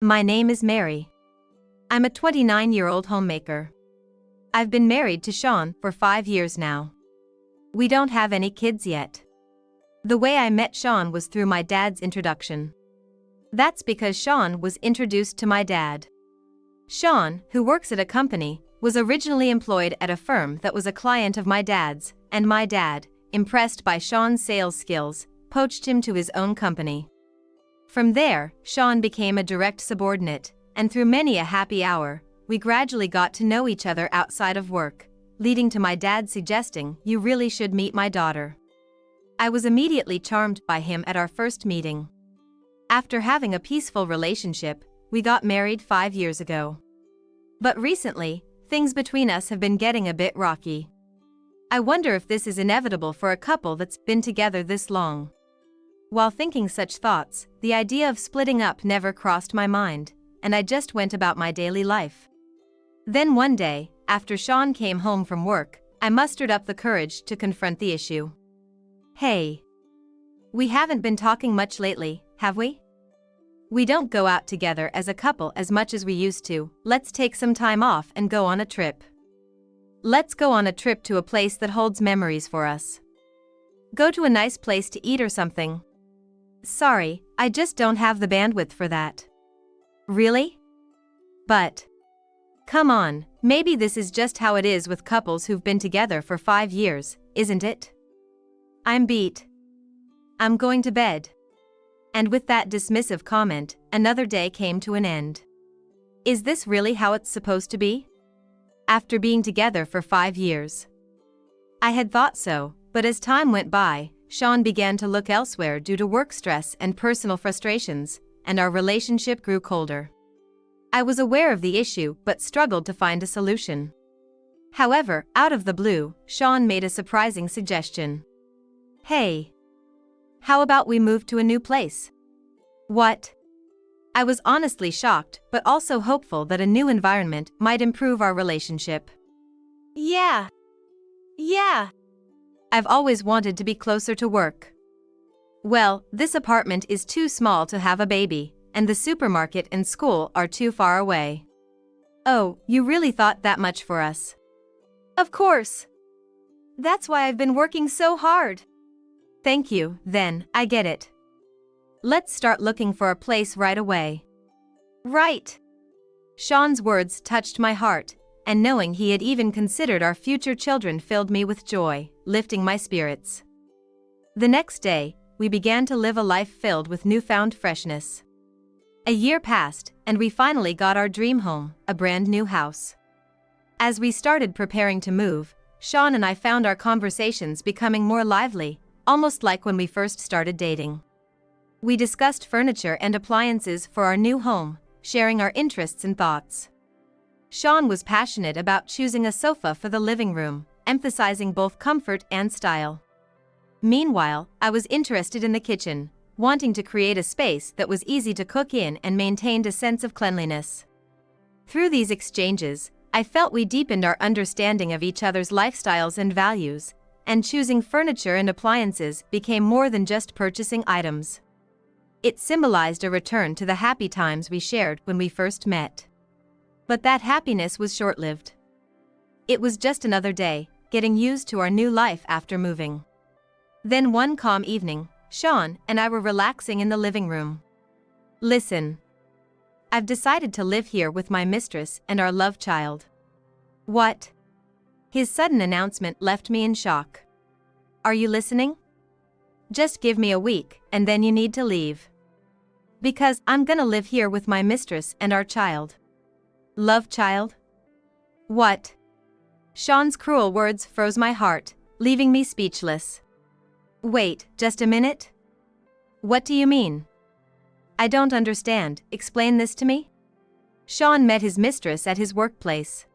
My name is Mary. I'm a 29-year-old homemaker. I've been married to Sean for 5 years now. We don't have any kids yet. The way I met Sean was through my dad's introduction. That's because Sean was introduced to my dad. Sean, who works at a company, was originally employed at a firm that was a client of my dad's, and my dad, impressed by Sean's sales skills, poached him to his own company. From there, Sean became a direct subordinate, and through many a happy hour, we gradually got to know each other outside of work, leading to my dad suggesting, "You really should meet my daughter." I was immediately charmed by him at our first meeting. After having a peaceful relationship, we got married 5 years ago. But recently, things between us have been getting a bit rocky. I wonder if this is inevitable for a couple that's been together this long. While thinking such thoughts, the idea of splitting up never crossed my mind, and I just went about my daily life. Then one day, after Sean came home from work, I mustered up the courage to confront the issue. "Hey. We haven't been talking much lately, have we? We don't go out together as a couple as much as we used to. Let's take some time off and go on a trip. Let's go on a trip to a place that holds memories for us. Go to a nice place to eat or something." "Sorry, I just don't have the bandwidth for that." "Really? But come on, maybe this is just how it is with couples who've been together for 5 years, isn't it?" "I'm beat. I'm going to bed." And with that dismissive comment, another day came to an end. Is this really how it's supposed to be? After being together for 5 years? I had thought so, but as time went by, Sean began to look elsewhere due to work stress and personal frustrations, and our relationship grew colder. I was aware of the issue but struggled to find a solution. However, out of the blue, Sean made a surprising suggestion. "Hey. How about we move to a new place?" "What?" I was honestly shocked, but also hopeful that a new environment might improve our relationship. Yeah. I've always wanted to be closer to work. Well, this apartment is too small to have a baby, and the supermarket and school are too far away. Oh, you really thought that much for us? Of course. That's why I've been working so hard. Thank you, then, I get it. Let's start looking for a place right away. Right. Sean's words touched my heart, and knowing he had even considered our future children filled me with joy, lifting my spirits. The next day, we began to live a life filled with newfound freshness. A year passed, and we finally got our dream home, a brand new house. As we started preparing to move, Sean and I found our conversations becoming more lively, almost like when we first started dating. We discussed furniture and appliances for our new home, sharing our interests and thoughts. Sean was passionate about choosing a sofa for the living room, emphasizing both comfort and style. Meanwhile, I was interested in the kitchen, wanting to create a space that was easy to cook in and maintained a sense of cleanliness. Through these exchanges, I felt we deepened our understanding of each other's lifestyles and values, and choosing furniture and appliances became more than just purchasing items. It symbolized a return to the happy times we shared when we first met. But that happiness was short-lived. It was just another day, getting used to our new life after moving. Then one calm evening, Sean and I were relaxing in the living room. "Listen. I've decided to live here with my mistress and our love child." "What?" His sudden announcement left me in shock. "Are you listening? Just give me a week, and then you need to leave. Because I'm gonna live here with my mistress and our child." "Love child? What?" Sean's cruel words froze my heart, leaving me speechless. "Wait, just a minute? What do you mean? I don't understand, explain this to me." Sean met his mistress at his workplace.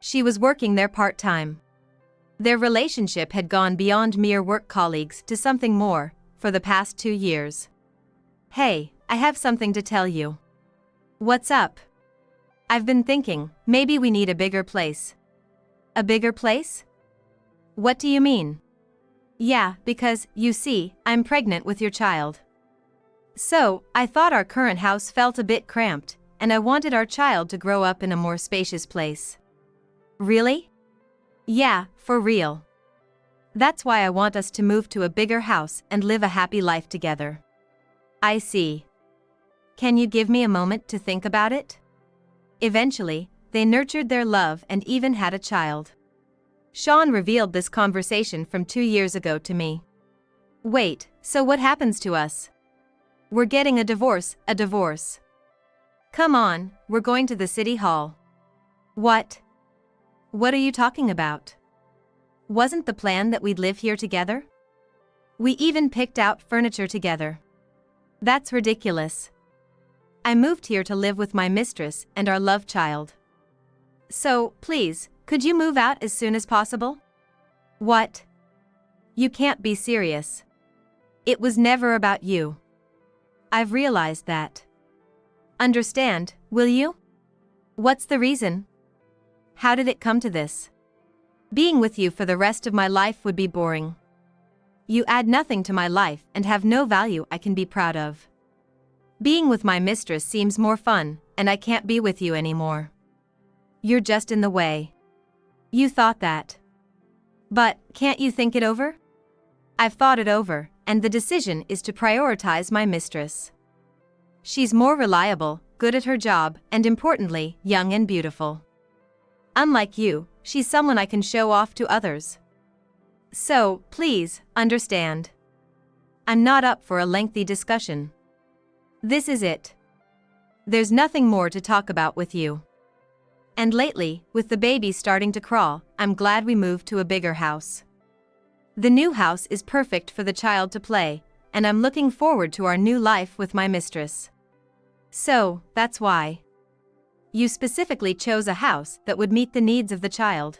She was working there part-time. Their relationship had gone beyond mere work colleagues to something more, for the past 2 years. "Hey, I have something to tell you." "What's up?" "I've been thinking, maybe we need a bigger place." "A bigger place? What do you mean?" "Yeah, because, you see, I'm pregnant with your child." So, I thought our current house felt a bit cramped, and I wanted our child to grow up in a more spacious place. Really? Yeah, for real. That's why I want us to move to a bigger house and live a happy life together. I see. Can you give me a moment to think about it? Eventually, they nurtured their love and even had a child. Sean revealed this conversation from 2 years ago to me. Wait, so what happens to us? We're getting a divorce, a divorce. Come on, we're going to the city hall. What? What are you talking about? Wasn't the plan that we'd live here together? We even picked out furniture together. That's ridiculous. I moved here to live with my mistress and our love child. So, please, could you move out as soon as possible? What? You can't be serious. It was never about you. I've realized that. Understand, will you? What's the reason? How did it come to this? Being with you for the rest of my life would be boring. You add nothing to my life and have no value I can be proud of. Being with my mistress seems more fun, and I can't be with you anymore. You're just in the way. You thought that. But, can't you think it over? I've thought it over, and the decision is to prioritize my mistress. She's more reliable, good at her job, and importantly, young and beautiful. Unlike you, she's someone I can show off to others. So, please, understand. I'm not up for a lengthy discussion. This is it. There's nothing more to talk about with you. And lately, with the baby starting to crawl, I'm glad we moved to a bigger house. The new house is perfect for the child to play, and I'm looking forward to our new life with my mistress. So, that's why. You specifically chose a house that would meet the needs of the child.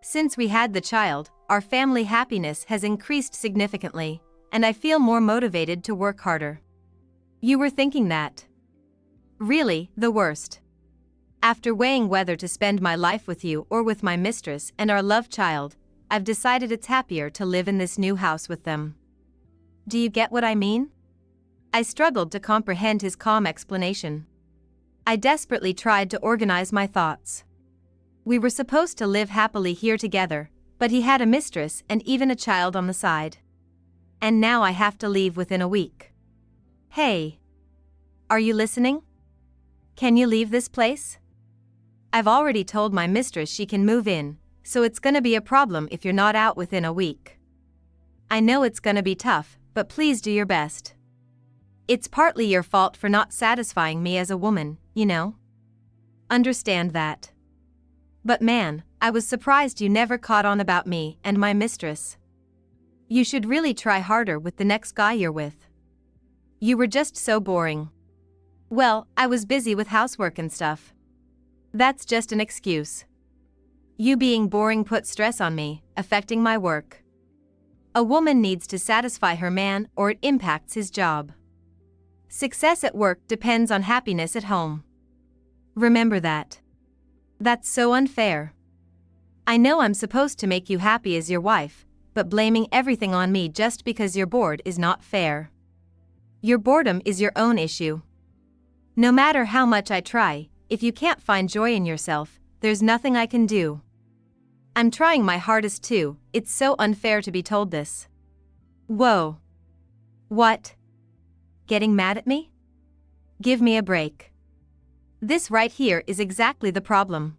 Since we had the child, our family happiness has increased significantly, and I feel more motivated to work harder. You were thinking that. Really, the worst. After weighing whether to spend my life with you or with my mistress and our love child, I've decided it's happier to live in this new house with them. Do you get what I mean? I struggled to comprehend his calm explanation. I desperately tried to organize my thoughts. We were supposed to live happily here together, but he had a mistress and even a child on the side. And now I have to leave within a week. Hey. Are you listening? Can you leave this place? I've already told my mistress she can move in, so it's gonna be a problem if you're not out within a week. I know it's gonna be tough, but please do your best. It's partly your fault for not satisfying me as a woman, you know? Understand that. But man, I was surprised you never caught on about me and my mistress. You should really try harder with the next guy you're with. You were just so boring. Well, I was busy with housework and stuff. That's just an excuse. You being boring put stress on me, affecting my work. A woman needs to satisfy her man or it impacts his job. Success at work depends on happiness at home. Remember that. That's so unfair. I know I'm supposed to make you happy as your wife, but blaming everything on me just because you're bored is not fair. Your boredom is your own issue. No matter how much I try, if you can't find joy in yourself, there's nothing I can do. I'm trying my hardest too, it's so unfair to be told this. Whoa. What? Getting mad at me? Give me a break. This right here is exactly the problem.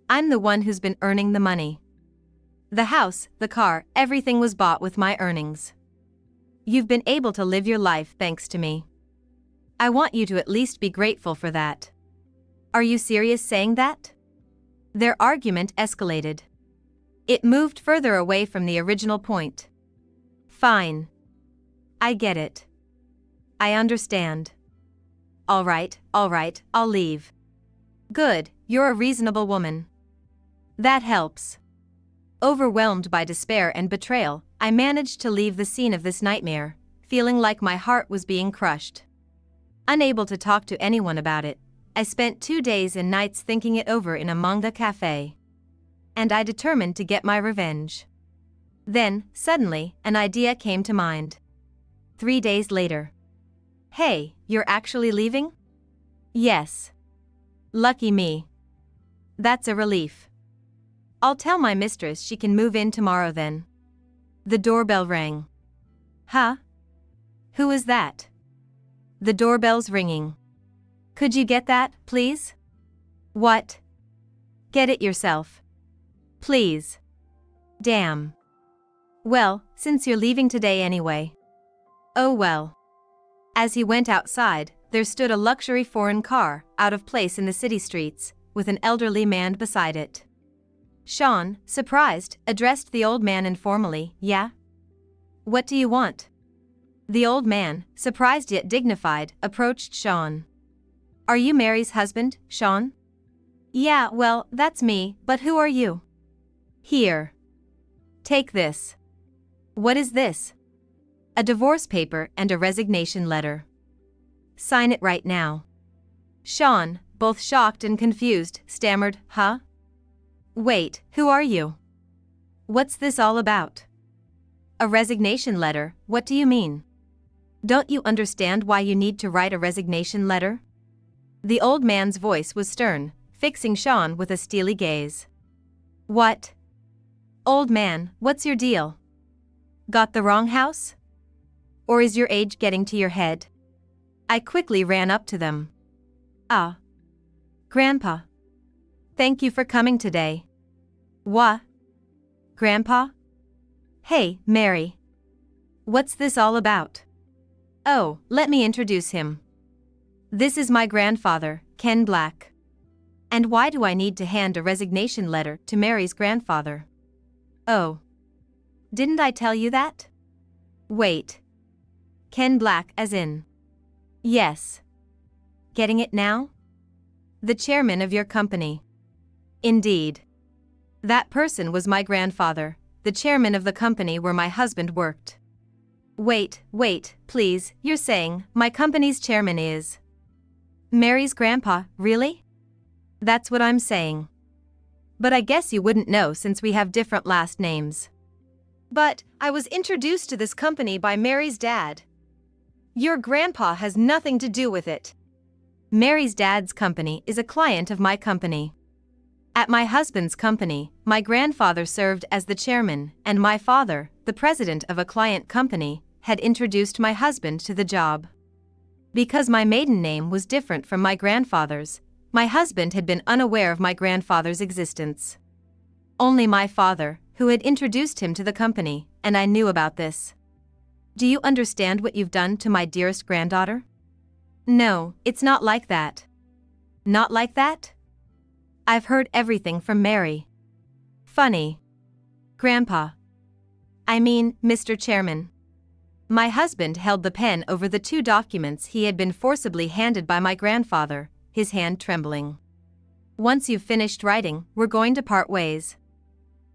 I'm the one who's been earning the money. The house, the car, everything was bought with my earnings. You've been able to live your life thanks to me. I want you to at least be grateful for that. Are you serious saying that? Their argument escalated. It moved further away from the original point. Fine. I get it. I understand. All right, I'll leave. Good, you're a reasonable woman. That helps. Overwhelmed by despair and betrayal, I managed to leave the scene of this nightmare, feeling like my heart was being crushed. Unable to talk to anyone about it, I spent 2 days and nights thinking it over in a manga cafe. And I determined to get my revenge. Then, suddenly, an idea came to mind. 3 days later. Hey, you're actually leaving? Yes. Lucky me. That's a relief. I'll tell my mistress she can move in tomorrow then. The doorbell rang. Huh? Who is that? The doorbell's ringing. Could you get that, please? What? Get it yourself. Please. Damn. Well, since you're leaving today anyway. Oh well. As he went outside, there stood a luxury foreign car, out of place in the city streets, with an elderly man beside it. Sean, surprised, addressed the old man informally. Yeah? What do you want? The old man, surprised yet dignified, approached Sean. Are you Mary's husband, Sean? Yeah, well, that's me, but who are you? Here. Take this. What is this? A divorce paper and a resignation letter. Sign it right now. Sean, both shocked and confused, stammered, Huh? Wait, who are you? What's this all about? A resignation letter, what do you mean? Don't you understand why you need to write a resignation letter? The old man's voice was stern, fixing Sean with a steely gaze. What? Old man, what's your deal? Got the wrong house? Or is your age getting to your head? I quickly ran up to them. Ah. Grandpa. Thank you for coming today. What? Grandpa? Hey, Mary. What's this all about? Oh, let me introduce him. This is my grandfather, Ken Black. And why do I need to hand a resignation letter to Mary's grandfather? Oh. Didn't I tell you that? Wait. Ken Black as in? Yes. Getting it now? The chairman of your company. Indeed. That person was my grandfather, the chairman of the company where my husband worked. Wait, please, you're saying my company's chairman is Mary's grandpa, really? That's what I'm saying. But I guess you wouldn't know since we have different last names. But I was introduced to this company by Mary's dad. Your grandpa has nothing to do with it. Mary's dad's company is a client of my company. At my husband's company, my grandfather served as the chairman, and my father, the president of a client company, had introduced my husband to the job. Because my maiden name was different from my grandfather's, my husband had been unaware of my grandfather's existence. Only my father, who had introduced him to the company, and I knew about this. Do you understand what you've done to my dearest granddaughter? No, it's not like that. Not like that? I've heard everything from Mary. Funny. Grandpa. I mean, Mr. Chairman. My husband held the pen over the two documents he had been forcibly handed by my grandfather, his hand trembling. Once you've finished writing, we're going to part ways.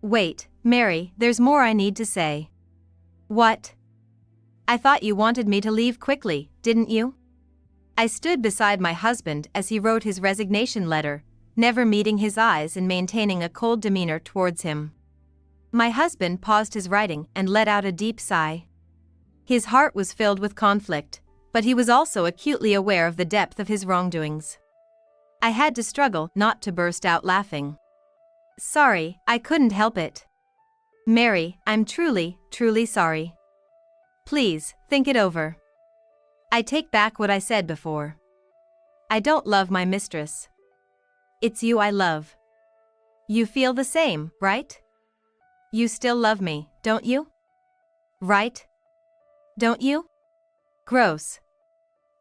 Wait, Mary, there's more I need to say. What? I thought you wanted me to leave quickly, didn't you? I stood beside my husband as he wrote his resignation letter, never meeting his eyes and maintaining a cold demeanor towards him. My husband paused his writing and let out a deep sigh. His heart was filled with conflict, but he was also acutely aware of the depth of his wrongdoings. I had to struggle not to burst out laughing. Sorry, I couldn't help it. Mary, I'm truly, truly sorry. Please, think it over. I take back what I said before. I don't love my mistress. It's you I love. You feel the same, right? You still love me, don't you? Right? Don't you? Gross.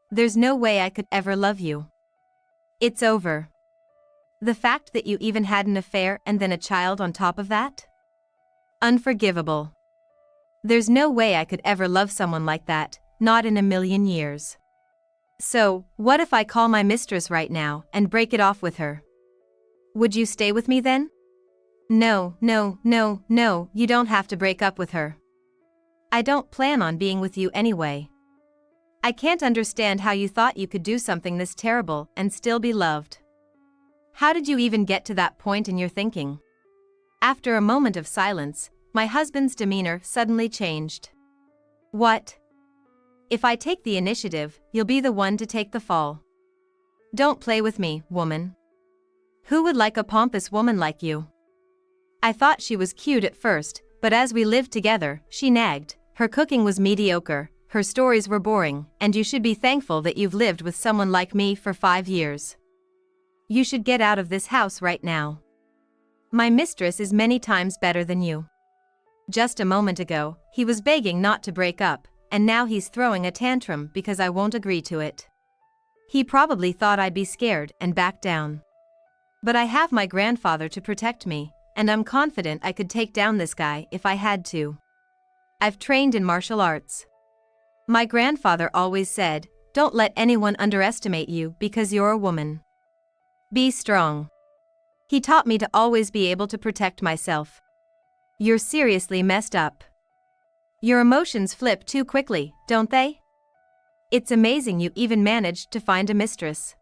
There's no way I could ever love you. It's over. The fact that you even had an affair and then a child on top of that? Unforgivable. There's no way I could ever love someone like that, not in a million years. So, what if I call my mistress right now and break it off with her? Would you stay with me then? No, you don't have to break up with her. I don't plan on being with you anyway. I can't understand how you thought you could do something this terrible and still be loved. How did you even get to that point in your thinking? After a moment of silence, my husband's demeanor suddenly changed. What? If I take the initiative, you'll be the one to take the fall. Don't play with me, woman. Who would like a pompous woman like you? I thought she was cute at first, but as we lived together, she nagged. Her cooking was mediocre, her stories were boring, and you should be thankful that you've lived with someone like me for 5 years. You should get out of this house right now. My mistress is many times better than you. Just a moment ago, he was begging not to break up, and now he's throwing a tantrum because I won't agree to it. He probably thought I'd be scared and back down. But I have my grandfather to protect me, and I'm confident I could take down this guy if I had to. I've trained in martial arts. My grandfather always said, don't let anyone underestimate you because you're a woman. Be strong. He taught me to always be able to protect myself. You're seriously messed up. Your emotions flip too quickly, don't they? It's amazing you even managed to find a mistress.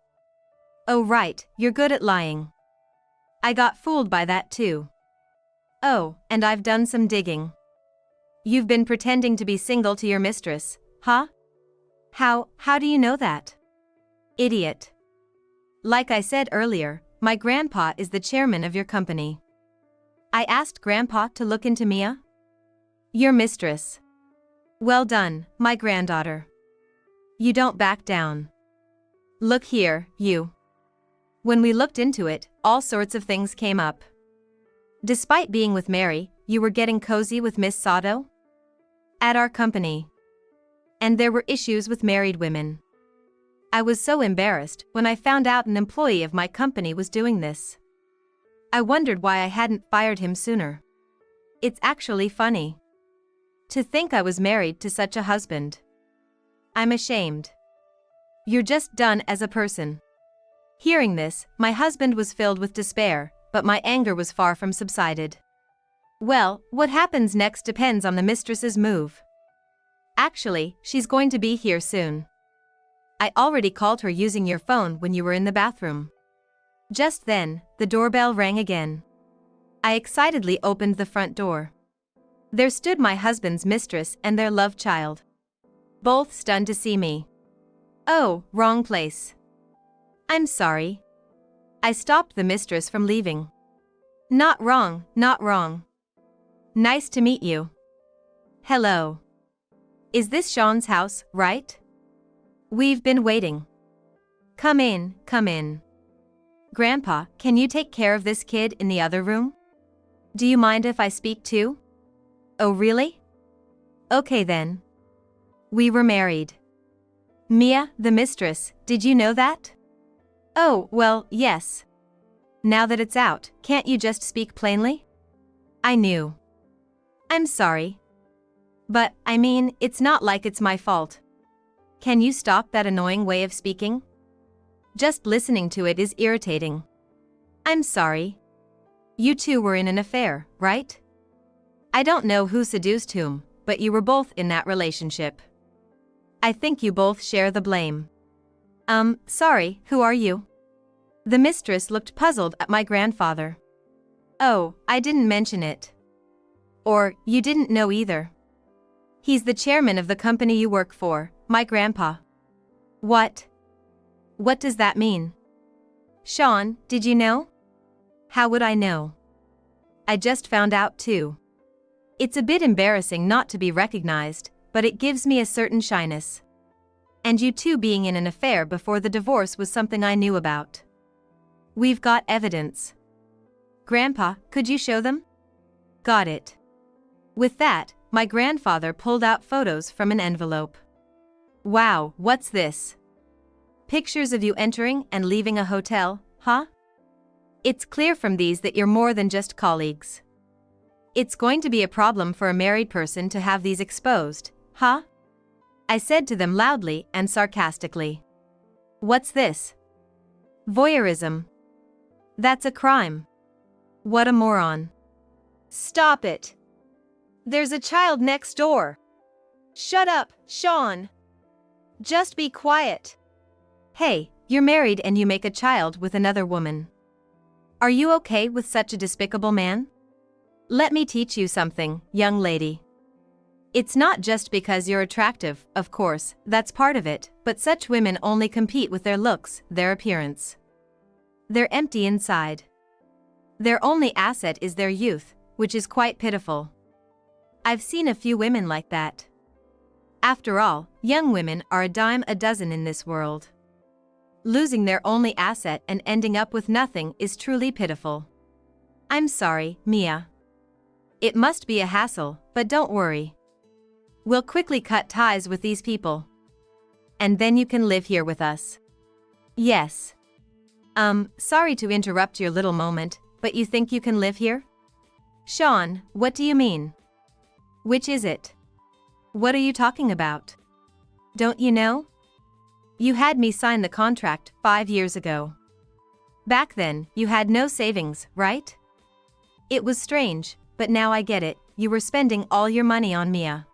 Oh right, you're good at lying. I got fooled by that too. Oh, and I've done some digging. You've been pretending to be single to your mistress, huh? How do you know that? Idiot. Like I said earlier, my grandpa is the chairman of your company. I asked Grandpa to look into Mia. Your mistress. Well done, my granddaughter. You don't back down. Look here, you. When we looked into it, all sorts of things came up. Despite being with Mary, you were getting cozy with Miss Sato? At our company. And there were issues with married women. I was so embarrassed when I found out an employee of my company was doing this. I wondered why I hadn't fired him sooner. It's actually funny. To think I was married to such a husband. I'm ashamed. You're just done as a person. Hearing this, my husband was filled with despair, but my anger was far from subsided. Well, what happens next depends on the mistress's move. Actually, she's going to be here soon. I already called her using your phone when you were in the bathroom. Just then, the doorbell rang again. I excitedly opened the front door. There stood my husband's mistress and their love child. Both stunned to see me. Oh, wrong place. I'm sorry. I stopped the mistress from leaving. Not wrong, not wrong. Nice to meet you. Hello. Is this Sean's house, right? We've been waiting. Come in, come in. Grandpa, can you take care of this kid in the other room? Do you mind if I speak too? Oh really? Okay then. We were married. Mia, the mistress, did you know that? Oh, well, yes. Now that it's out, can't you just speak plainly? I knew. I'm sorry. But, I mean, it's not like it's my fault. Can you stop that annoying way of speaking? Just listening to it is irritating. I'm sorry. You two were in an affair, right? I don't know who seduced whom, but you were both in that relationship. I think you both share the blame. Sorry, who are you? The mistress looked puzzled at my grandfather. Oh, I didn't mention it. Or, you didn't know either. He's the chairman of the company you work for, my grandpa. What? What does that mean? Sean, did you know? How would I know? I just found out too. It's a bit embarrassing not to be recognized, but it gives me a certain shyness. And you two being in an affair before the divorce was something I knew about. We've got evidence. Grandpa, could you show them? Got it. With that, my grandfather pulled out photos from an envelope. Wow, what's this? Pictures of you entering and leaving a hotel, huh? It's clear from these that you're more than just colleagues. It's going to be a problem for a married person to have these exposed, huh? I said to them loudly and sarcastically. What's this? Voyeurism. That's a crime. What a moron. Stop it. There's a child next door. Shut up, Sean. Just be quiet. Hey, you're married and you make a child with another woman. Are you okay with such a despicable man? Let me teach you something, young lady. It's not just because you're attractive, of course, that's part of it, but such women only compete with their looks, their appearance. They're empty inside. Their only asset is their youth, which is quite pitiful. I've seen a few women like that. After all, young women are a dime a dozen in this world. Losing their only asset and ending up with nothing is truly pitiful. I'm sorry, Mia. It must be a hassle, but don't worry. We'll quickly cut ties with these people. And then you can live here with us. Yes. Sorry to interrupt your little moment, but you think you can live here? Sean, what do you mean? Which is it? What are you talking about? Don't you know? You had me sign the contract 5 years ago. Back then, you had no savings, right? It was strange, but now I get it, you were spending all your money on Mia.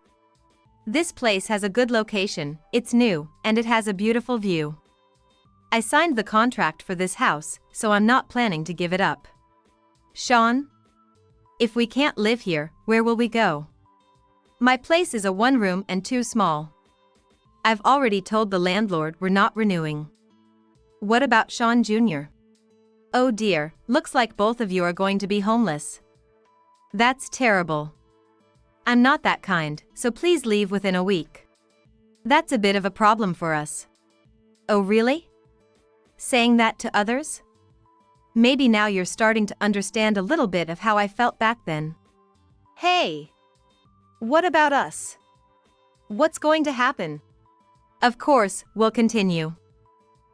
This place has a good location, it's new, and it has a beautiful view. I signed the contract for this house, so I'm not planning to give it up. Sean? If we can't live here, where will we go? My place is a 1-room and 2 small. I've already told the landlord we're not renewing. What about Sean Jr.? Oh dear, looks like both of you are going to be homeless. That's terrible. I'm not that kind, so please leave within a week. That's a bit of a problem for us. Oh really? Saying that to others? Maybe now you're starting to understand a little bit of how I felt back then. Hey! What about us? What's going to happen? Of course, we'll continue.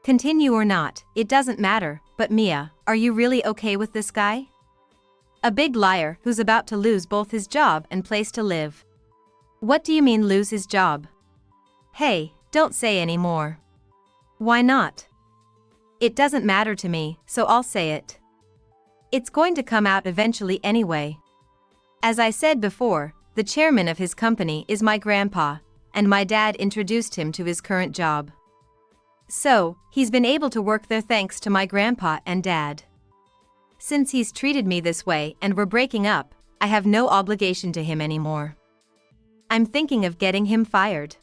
Continue or not, it doesn't matter, but Mia, are you really okay with this guy? A big liar who's about to lose both his job and place to live. What do you mean lose his job? Hey, don't say any more. Why not? It doesn't matter to me, so I'll say it. It's going to come out eventually anyway. As I said before, the chairman of his company is my grandpa, and my dad introduced him to his current job. So, he's been able to work there thanks to my grandpa and dad. Since he's treated me this way and we're breaking up, I have no obligation to him anymore. I'm thinking of getting him fired.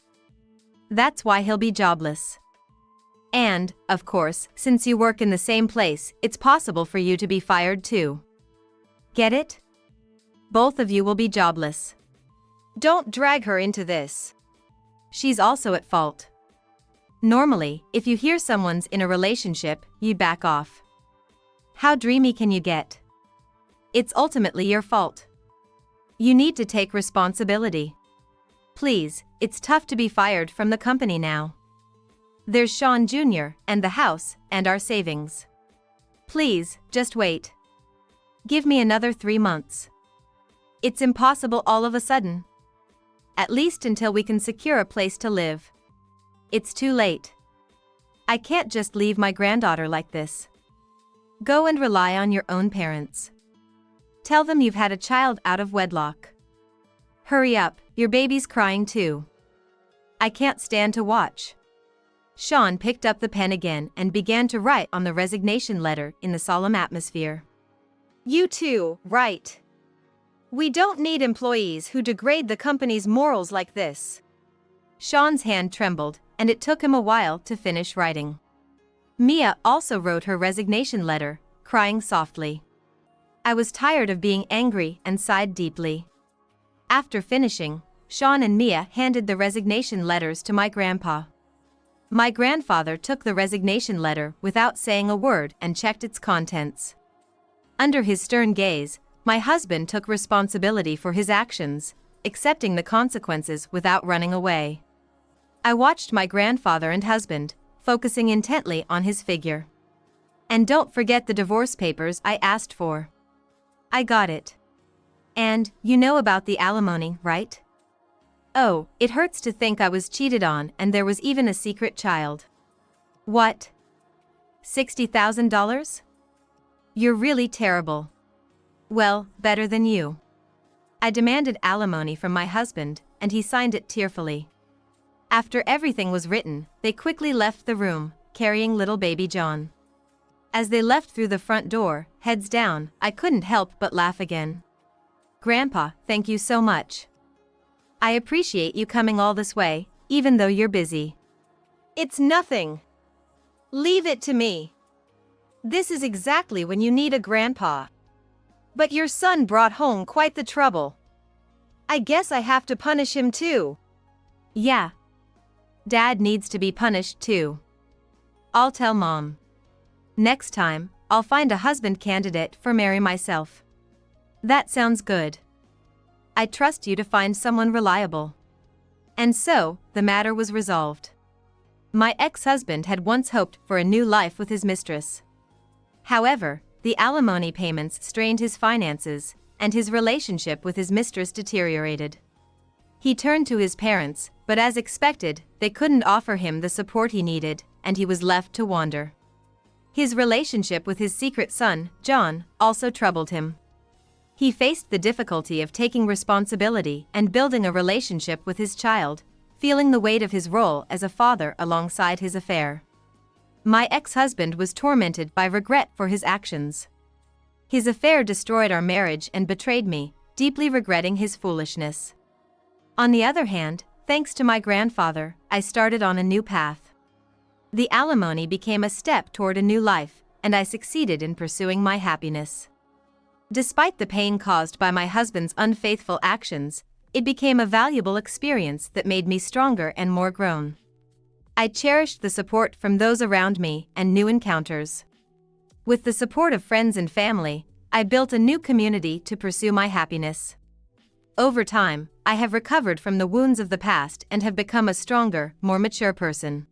That's why he'll be jobless. And, of course, since you work in the same place, it's possible for you to be fired too. Get it? Both of you will be jobless. Don't drag her into this. She's also at fault. Normally, if you hear someone's in a relationship, you'd back off. How dreamy can you get? It's ultimately your fault. You need to take responsibility. Please, it's tough to be fired from the company now. There's Sean Jr. and the house and our savings. Please, just wait. Give me another 3 months. It's impossible all of a sudden. At least until we can secure a place to live. It's too late. I can't just leave my granddaughter like this. Go and rely on your own parents. Tell them you've had a child out of wedlock. Hurry up, your baby's crying too. I can't stand to watch. Sean picked up the pen again and began to write on the resignation letter in the solemn atmosphere. You too, right. We don't need employees who degrade the company's morals like this. Sean's hand trembled, and it took him a while to finish writing. Mia also wrote her resignation letter, crying softly. I was tired of being angry and sighed deeply. After finishing, Sean and Mia handed the resignation letters to my grandpa. My grandfather took the resignation letter without saying a word and checked its contents. Under his stern gaze, my husband took responsibility for his actions, accepting the consequences without running away. I watched my grandfather and husband, focusing intently on his figure. And don't forget the divorce papers I asked for. I got it. And, you know about the alimony, right? Oh, it hurts to think I was cheated on and there was even a secret child. What? $60,000? You're really terrible. Well, better than you. I demanded alimony from my husband, and he signed it tearfully. After everything was written, they quickly left the room, carrying little baby John. As they left through the front door, heads down, I couldn't help but laugh again. Grandpa, thank you so much. I appreciate you coming all this way, even though you're busy. It's nothing. Leave it to me. This is exactly when you need a grandpa. But your son brought home quite the trouble. I guess I have to punish him too. Yeah. Dad needs to be punished too. I'll tell Mom. Next time, I'll find a husband candidate for marry myself. That sounds good. I trust you to find someone reliable. And so, the matter was resolved. My ex-husband had once hoped for a new life with his mistress. However, the alimony payments strained his finances, and his relationship with his mistress deteriorated. He turned to his parents, but as expected, they couldn't offer him the support he needed, and he was left to wander. His relationship with his secret son, John, also troubled him. He faced the difficulty of taking responsibility and building a relationship with his child, feeling the weight of his role as a father alongside his affair. My ex-husband was tormented by regret for his actions. His affair destroyed our marriage and betrayed me, deeply regretting his foolishness. On the other hand, thanks to my grandfather, I started on a new path. The alimony became a step toward a new life, and I succeeded in pursuing my happiness. Despite the pain caused by my husband's unfaithful actions, it became a valuable experience that made me stronger and more grown. I cherished the support from those around me and new encounters. With the support of friends and family, I built a new community to pursue my happiness. Over time, I have recovered from the wounds of the past and have become a stronger, more mature person.